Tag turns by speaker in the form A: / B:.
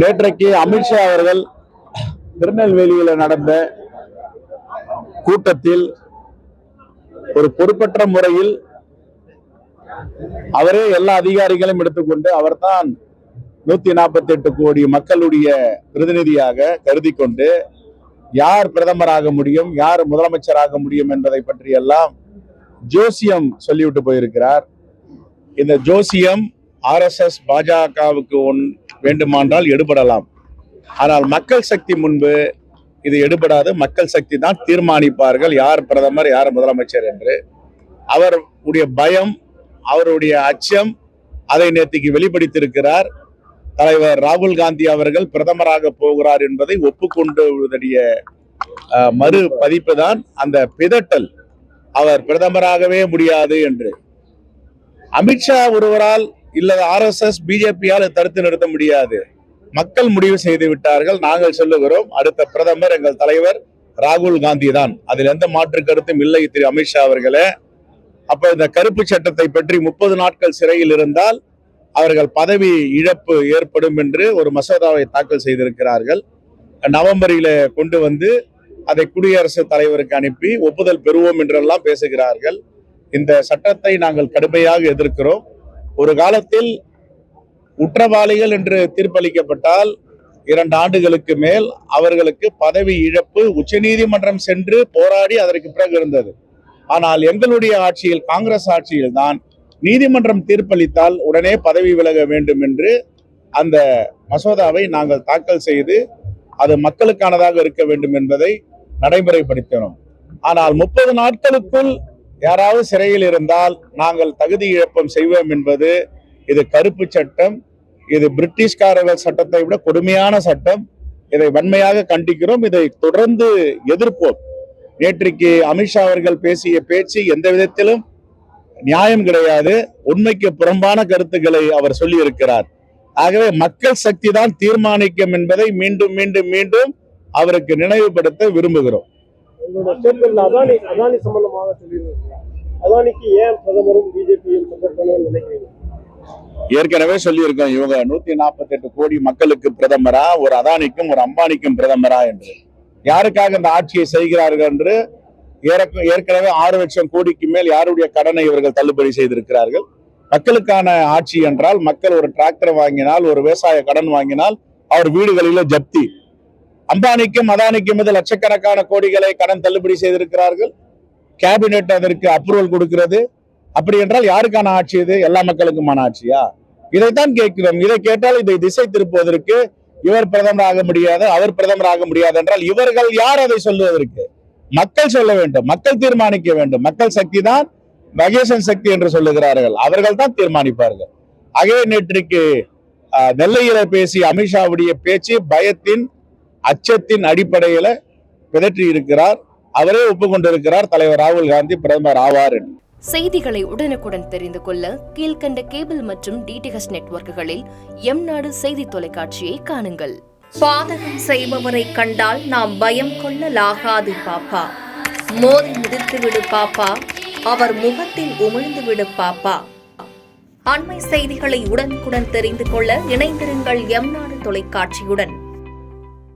A: நேற்றைக்கு அமித்ஷா அவர்கள் திருநெல்வேலியில் நடந்த கூட்டத்தில் ஒரு பொறுப்பற்ற முறையில் அவரே எல்லா அதிகாரிகளையும் எடுத்துக்கொண்டு அவர்தான் 148 கோடி மக்களுடைய பிரதிநிதியாக கருதி கொண்டு யார் பிரதமராக முடியும், யார் முதலமைச்சராக முடியும் என்பதை பற்றி எல்லாம் ஜோசியம் சொல்லிவிட்டு போயிருக்கிறார். இந்த ஜோசியம் RSS பாஜகவுக்கு வேண்டுமானால் எடுபடலாம். ஆனால் மக்கள் சக்தி முன்பு இது எடுபடாது. மக்கள் சக்தி தான் தீர்மானிப்பார்கள் யார் பிரதமர் யார் முதலமைச்சர் என்று. அவருடைய பயம், அவருடைய அச்சம் அதை நேற்றுக்கு வெளிப்படுத்தியிருக்கிறார். தலைவர் ராகுல் காந்தி அவர்கள் பிரதமராக போகிறார் என்பதை ஒப்புக்கொண்டதுடைய மறு பதிப்பு தான் அந்த பிதட்டல். அவர் பிரதமராகவே முடியாது என்று. அமித்ஷா ஒருவரால் இல்ல RSS பிஜேபியால் தடுத்து நிறுத்த முடியாது. மக்கள் முடிவு செய்து விட்டார்கள். நாங்கள் சொல்லுகிறோம், அடுத்த பிரதமர் எங்கள் தலைவர் ராகுல் காந்தி தான். அதில் எந்த மாற்று கருத்தும் இல்லை திரு அமித்ஷா அவர்களே. அப்ப இந்த கருப்பு சட்டத்தை பற்றி 30 நாட்கள் சிறையில் இருந்தால் அவர்கள் பதவி இழப்பு ஏற்படும் என்று ஒரு மசோதாவை தாக்கல் செய்திருக்கிறார்கள். நவம்பரில கொண்டு வந்து அதை குடியரசுத் தலைவருக்கு அனுப்பி ஒப்புதல் பெறுவோம் என்றெல்லாம் பேசுகிறார்கள். இந்த சட்டத்தை நாங்கள் கடுமையாக எதிர்க்கிறோம். ஒரு காலத்தில் குற்றவாளிகள் என்று தீர்ப்பளிக்கப்பட்டால் 2 ஆண்டுகளுக்கு மேல் அவர்களுக்கு பதவி இழப்பு உச்சநீதிமன்றம் சென்று போராடி அதற்கு பிறகு இருந்தது. ஆனால் எங்களுடைய ஆட்சியில், காங்கிரஸ் ஆட்சியில் தான் நீதிமன்றம் தீர்ப்பளித்தால் உடனே பதவி விலக வேண்டும் என்று அந்த மசோதாவை நாங்கள் தாக்கல் செய்து அது மக்களுக்கானதாக இருக்க வேண்டும் என்பதை நடைமுறைப்படுத்தினோம். ஆனால் 30 நாட்களுக்குள் யாராவது சிறையில் இருந்தால் நாங்கள் தகுதி இழப்பம் செய்வோம் என்பது இது கருப்பு சட்டம். இது பிரிட்டிஷ்காரர்கள் சட்டத்தை விட கொடுமையான சட்டம். இதை வன்மையாக கண்டிக்கிறோம். இதை தொடர்ந்து எதிர்ப்போம். நேற்றைக்கு அமித்ஷா அவர்கள் பேசிய பேச்சு எந்த விதத்திலும் நியாயம் கிடையாது. உண்மைக்கு புறம்பான கருத்துக்களை அவர் சொல்லி இருக்கிறார். ஆகவே மக்கள் சக்தி தான் தீர்மானிக்கும் என்பதை மீண்டும் மீண்டும் மீண்டும் அவருக்கு நினைவுபடுத்த விரும்புகிறோம்.
B: அதானி சம்பந்தமாக சொல்லியிருக்கீங்க. அதானிக்கு ஏன் பிரதமரும் பிஜேபியும் சப்போர்ட் பண்ணணும்னு நினைக்கிறீங்க?
A: ஏற்கனவே சொல்லியிருக்கோம், இவங்க 148 கோடி மக்களுக்கு பிரதமரா, ஒரு அதானிக்கும் ஒரு அம்பானிக்கும் பிரதமரா என்று. யாருக்காக இந்த ஆட்சியை செய்கிறார்கள் என்று ஏற்கனவே 6 லட்சம் கோடிக்கு மேல் யாருடைய கடனை இவர்கள் தள்ளுபடி செய்திருக்கிறார்கள். மக்களுக்கான ஆட்சி என்றால் மக்கள் ஒரு டிராக்டர் வாங்கினால், ஒரு விவசாய கடன் வாங்கினால் அவர் வீடுகளில ஜப்தி. அம்பானிக்கும் அதானிக்கும் லட்சக்கணக்கான கோடிகளை கடன் தள்ளுபடி செய்திருக்கிறார்கள். கேபினெட் அதற்கு அப்ரூவல் கொடுக்கிறது. அப்படி என்றால் யாருக்கான ஆட்சி இது? எல்லா மக்களுக்குமான ஆட்சியா? இதைத்தான் கேட்கிறோம். இதை கேட்டால் இதை திசை திருப்புவதற்கு இவர் பிரதமராக முடியாது, அவர் பிரதமராக முடியாது என்றால் இவர்கள் யார் அதை சொல்லுவதற்கு? மக்கள் சொல்ல வேண்டும், மக்கள் தீர்மானிக்க வேண்டும். மக்கள் சக்தி தான் மகேசன் சக்தி என்று சொல்லுகிறார்கள். அவர்கள் தான் தீர்மானிப்பார்கள். ஆகவே நேற்றைக்கு நெல்லையில பேசிய அமித்ஷாவுடைய பேச்சு பயத்தின், அச்சத்தின் அடிப்படையில பிதற்றி இருக்கிறார். அவரே ஒப்புக்கொண்டிருக்கிறார் தலைவர் ராகுல் காந்தி பிரதமர் ஆவார் என்று.
C: செய்திகளை உடனுக்குடன் தெரிந்து கொள்ள கீழ்கண்ட கேபிள் மற்றும் DTH நெட்வொர்க்குகளில் எம்நாடு செய்தி தொலைக்காட்சியை காணுங்கள்.
D: பாதகம் செய்பவரை கண்டால் நாம் பயம் கொள்ளலாகாது பாப்பா. மோதி மிதித்து விடு பாப்பா, அவர் முகத்தில் உமிழ்ந்து விடு பாப்பா. அண்மை செய்திகளை உடனுக்குடன் தெரிந்து கொள்ள இணைந்திருங்கள் எம்நாடு தொலைக்காட்சியுடன்.